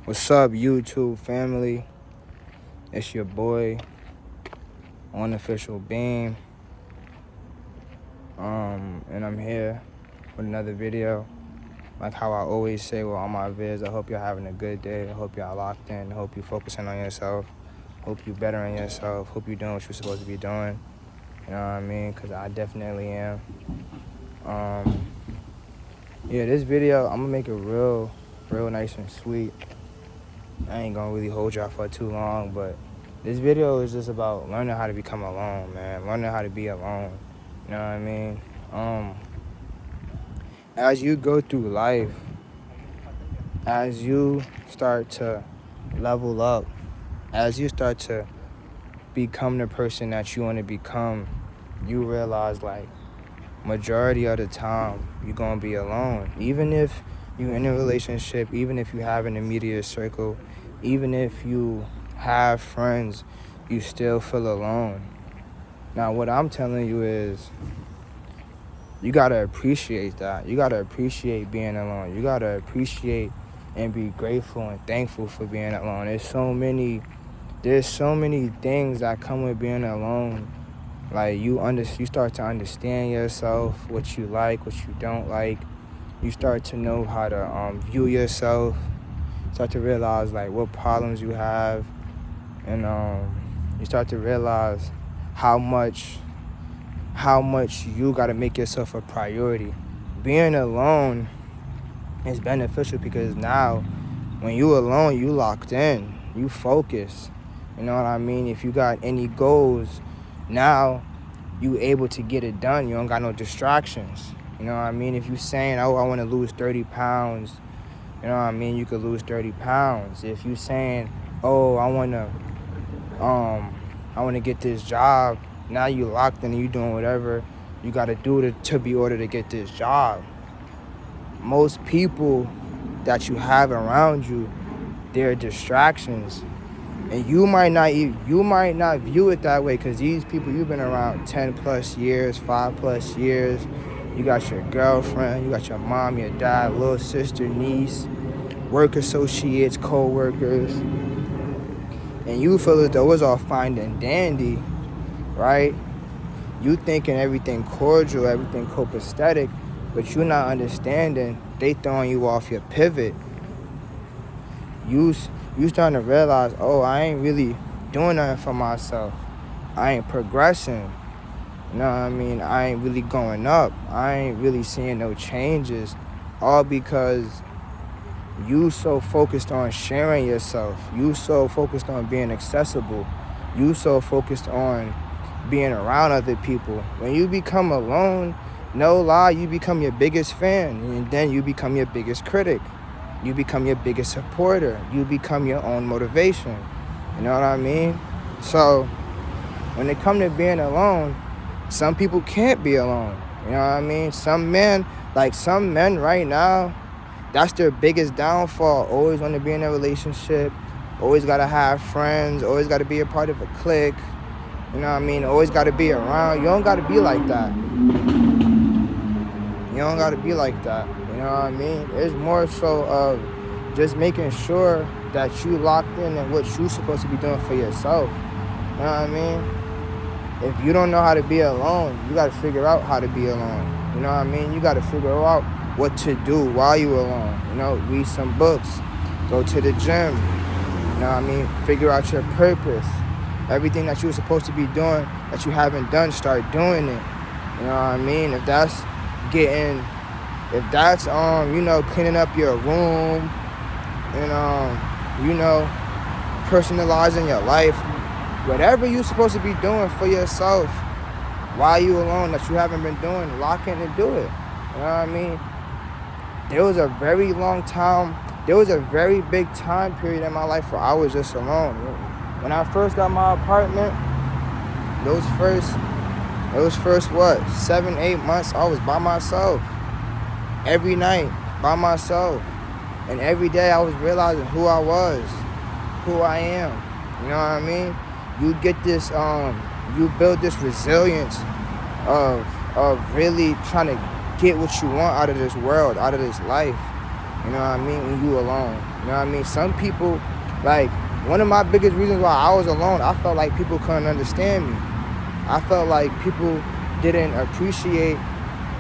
What's up, YouTube family? It's your boy, Unofficial Beam. And I'm here with another video. Like how I always say with all my vids, I hope you're having a good day. I hope y'all locked in. I hope you're focusing on yourself. Hope you bettering yourself. Hope you're doing what you're supposed to be doing. You know what I mean? Because I definitely am. Yeah, this video, I'm gonna make it real nice and sweet. I ain't gonna really hold y'all for too long, but this video is just about learning how to become alone, man. Learning how to be alone. You know what I mean? As you go through life, as you start to level up, as you start to become the person that you want to become, you realize, like, majority of the time, you're gonna be alone. Even if you're in a relationship, even if you have an immediate circle, even if you have friends, you still feel alone. Now, what I'm telling you is, you gotta appreciate that. You gotta appreciate being alone. You gotta appreciate and be grateful and thankful for being alone. There's so many things that come with being alone. Like, you start to understand yourself, what you like, what you don't like. You start to know how to view yourself. Start to realize, like, what problems you have, and you start to realize how much you gotta make yourself a priority. Being alone is beneficial because now, when you alone, you locked in, you focus. You know what I mean? If you got any goals, now you able to get it done. You don't got no distractions. You know what I mean? If you saying, oh, I want to lose 30 pounds, you know what I mean? You could lose 30 pounds. If you saying, oh, I want to get this job, now you locked in and you doing whatever you got to do to be ordered to get this job. Most people that you have around you, they're distractions. And you might not view it that way, because these people you've been around 10 plus years, 5 plus years. You got your girlfriend, you got your mom, your dad, little sister, niece, work associates, co-workers. And you feel as though it's all fine and dandy, right? You thinking everything cordial, everything copacetic, but you're not understanding they throwing you off your pivot. You starting to realize, oh, I ain't really doing nothing for myself. I ain't progressing. You know what I mean? I ain't really going up. I ain't really seeing no changes. All because you so focused on sharing yourself. You so focused on being accessible. You so focused on being around other people. When you become alone, no lie, you become your biggest fan, and then you become your biggest critic. You become your biggest supporter. You become your own motivation. You know what I mean? So when it comes to being alone, some people can't be alone. You know what I mean? Some men right now, that's their biggest downfall. Always want to be in a relationship. Always got to have friends. Always got to be a part of a clique. You know what I mean? Always got to be around. You don't got to be like that. You don't got to be like that. You know what I mean? It's more so of just making sure that you locked in and what you're supposed to be doing for yourself. You know what I mean? If you don't know how to be alone, you got to figure out how to be alone. You know what I mean? You got to figure out what to do while you alone. You know, read some books, go to the gym. You know what I mean? Figure out your purpose. Everything that you were supposed to be doing that you haven't done, start doing it. You know what I mean? If that's cleaning up your room and, personalizing your life, whatever you're supposed to be doing for yourself while you alone that you haven't been doing, lock in and do it. You know what I mean? There was a very big time period in my life where I was just alone. When I first got my apartment, those first 7-8 months, I was by myself. Every night, by myself. And every day I was realizing who I was, who I am. You know what I mean? You get this, you build this resilience of really trying to get what you want out of this world, out of this life. You know what I mean? When you alone. You know what I mean? Some people, like, one of my biggest reasons why I was alone, I felt like people couldn't understand me. I felt like people didn't appreciate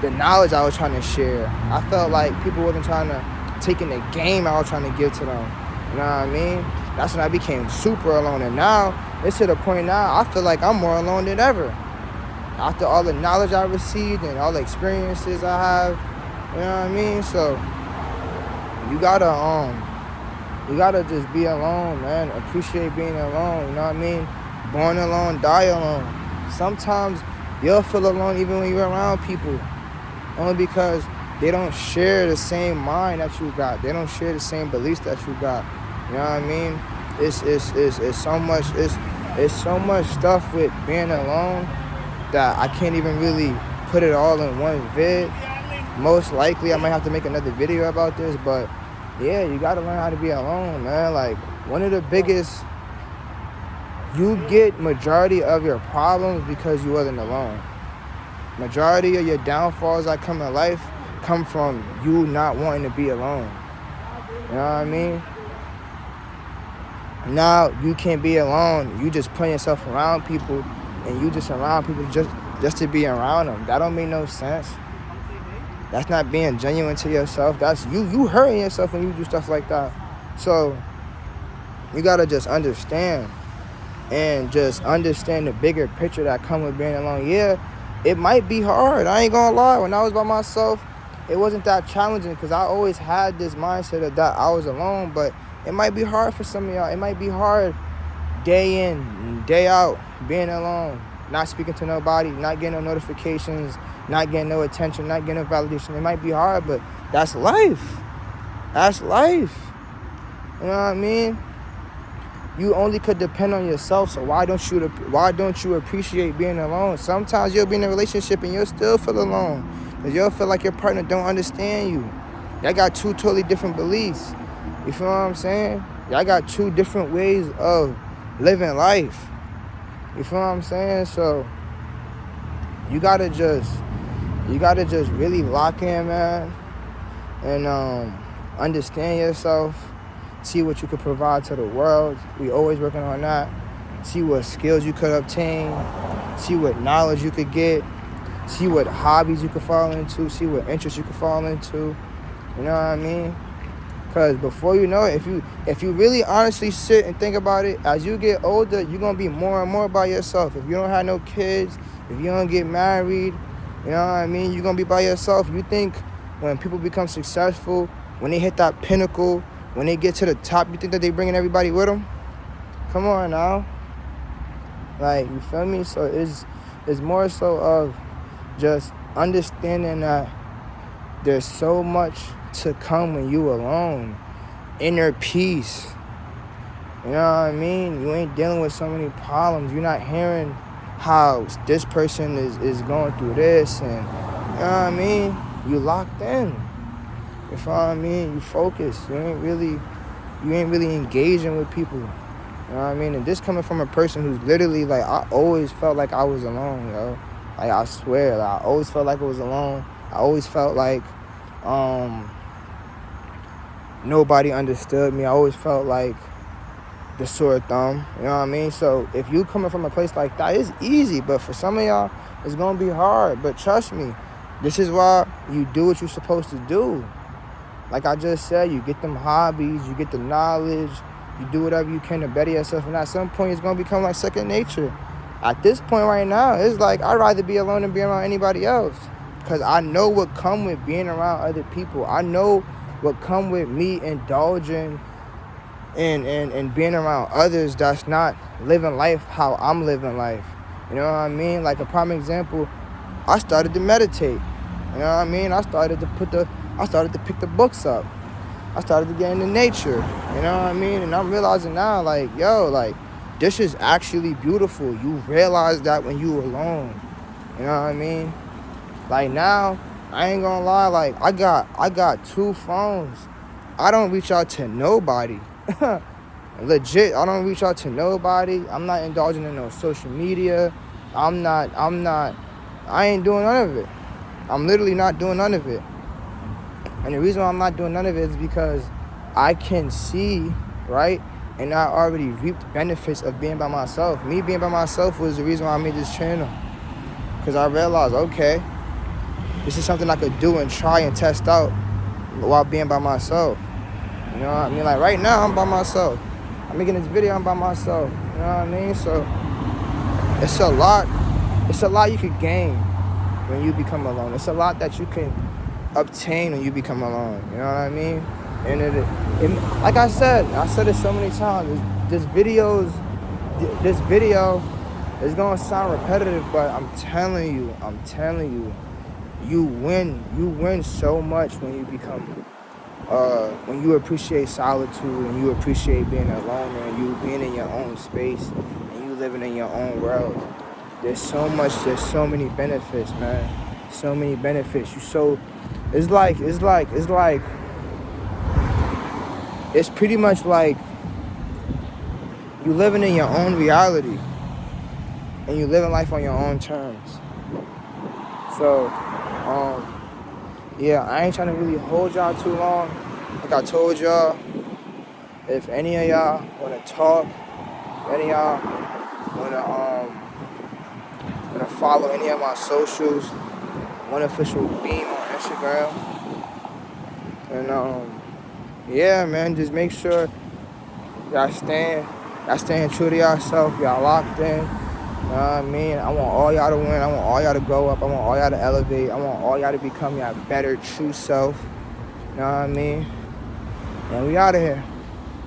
the knowledge I was trying to share. I felt like people wasn't trying to take in the game I was trying to give to them. You know what I mean? That's when I became super alone. And now, it's to the point now, I feel like I'm more alone than ever. After all the knowledge I received and all the experiences I have, you know what I mean? So, you gotta just be alone, man. Appreciate being alone, you know what I mean? Born alone, die alone. Sometimes you'll feel alone even when you're around people. Only because they don't share the same mind that you got. They don't share the same beliefs that you got. You know what I mean? It's so much stuff with being alone that I can't even really put it all in one vid. Most likely I might have to make another video about this, but yeah, you gotta learn how to be alone, man. Like, one of the biggest, you get majority of your problems because you wasn't alone. Majority of your downfalls that come in life come from you not wanting to be alone. You know what I mean? Now you can't be alone. You just put yourself around people, and you just around people just to be around them. That don't make no sense. That's not being genuine to yourself. That's you hurting yourself when you do stuff like that. So you gotta just understand, and just understand the bigger picture that come with being alone. Yeah, it might be hard. I ain't gonna lie. When I was by myself, it wasn't that challenging because I always had this mindset of that I was alone. But it might be hard for some of y'all. It might be hard day in, day out, being alone, not speaking to nobody, not getting no notifications, not getting no attention, not getting no validation. It might be hard, but that's life. That's life. You know what I mean? You only could depend on yourself, so why don't you appreciate being alone? Sometimes you'll be in a relationship and you'll still feel alone because you'll feel like your partner don't understand you. Y'all got two totally different beliefs. You feel what I'm saying? Y'all got two different ways of living life. You feel what I'm saying? So you gotta just really lock in, man, and understand yourself. See what you could provide to the world. We always working on that. See what skills you could obtain. See what knowledge you could get. See what hobbies you could fall into. See what interests you could fall into. You know what I mean? Because before you know it, if you really honestly sit and think about it, as you get older, you're going to be more and more by yourself. If you don't have no kids, if you don't get married, you know what I mean? You're going to be by yourself. You think when people become successful, when they hit that pinnacle, when they get to the top, you think that they bringing everybody with them? Come on now. Like, you feel me? So it's more so of just understanding that there's so much to come when you alone. Inner peace. You know what I mean? You ain't dealing with so many problems. You're not hearing how this person is going through this, and you know what I mean? You locked in. You feel what I mean? You focus. You ain't really engaging with people. You know what I mean? And this coming from a person who's literally, like, I always felt like I was alone, yo. Like, I swear, like, I always felt like I was alone. I always felt like nobody understood me. I always felt like the sore thumb. You know what I mean? So if you coming from a place like that, it's easy. But for some of y'all, it's going to be hard. But trust me, this is why you do what you're supposed to do. Like I just said, you get them hobbies, you get the knowledge, you do whatever you can to better yourself, and at some point it's going to become like second nature. At this point right now, it's like I'd rather be alone than be around anybody else, because I know what come with being around other people. I know what come with me indulging and being around others that's not living life how I'm living life. You know what I mean? Like a prime example, I started to meditate. You know what I mean? I started to pick the books up. I started to get into nature. You know what I mean? And I'm realizing now, like, yo, like, this is actually beautiful. You realize that when you alone. You know what I mean? Like, now, I ain't gonna lie, like, I got 2 phones. I don't reach out to nobody. Legit, I don't reach out to nobody. I'm not indulging in no social media. I ain't doing none of it. I'm literally not doing none of it. And the reason why I'm not doing none of it is because I can see, right? And I already reaped benefits of being by myself. Me being by myself was the reason why I made this channel. Because I realized, okay, this is something I could do and try and test out while being by myself. You know what I mean? Like right now, I'm by myself. I'm making this video, I'm by myself. You know what I mean? So it's a lot. It's a lot you could gain when you become alone. It's a lot that you can obtain when you become alone. You know what I mean? And like I said it so many times. This video is gonna sound repetitive, but I'm telling you, you win so much when you become, when you appreciate solitude and you appreciate being alone and you being in your own space and you living in your own world. There's so many benefits, man. So many benefits. It's pretty much like you living in your own reality and you living life on your own terms. So, yeah, I ain't trying to really hold y'all too long. Like I told y'all, if any of y'all wanna talk, if any of y'all wanna follow any of my socials, One Official Beam on Instagram, and yeah, man, just make sure y'all staying true to yourself. Y'all locked in. You know what I mean? I want all y'all to win. I want all y'all to grow up. I want all y'all to elevate. I want all y'all to become your better true self. You know what I mean? And we out of here.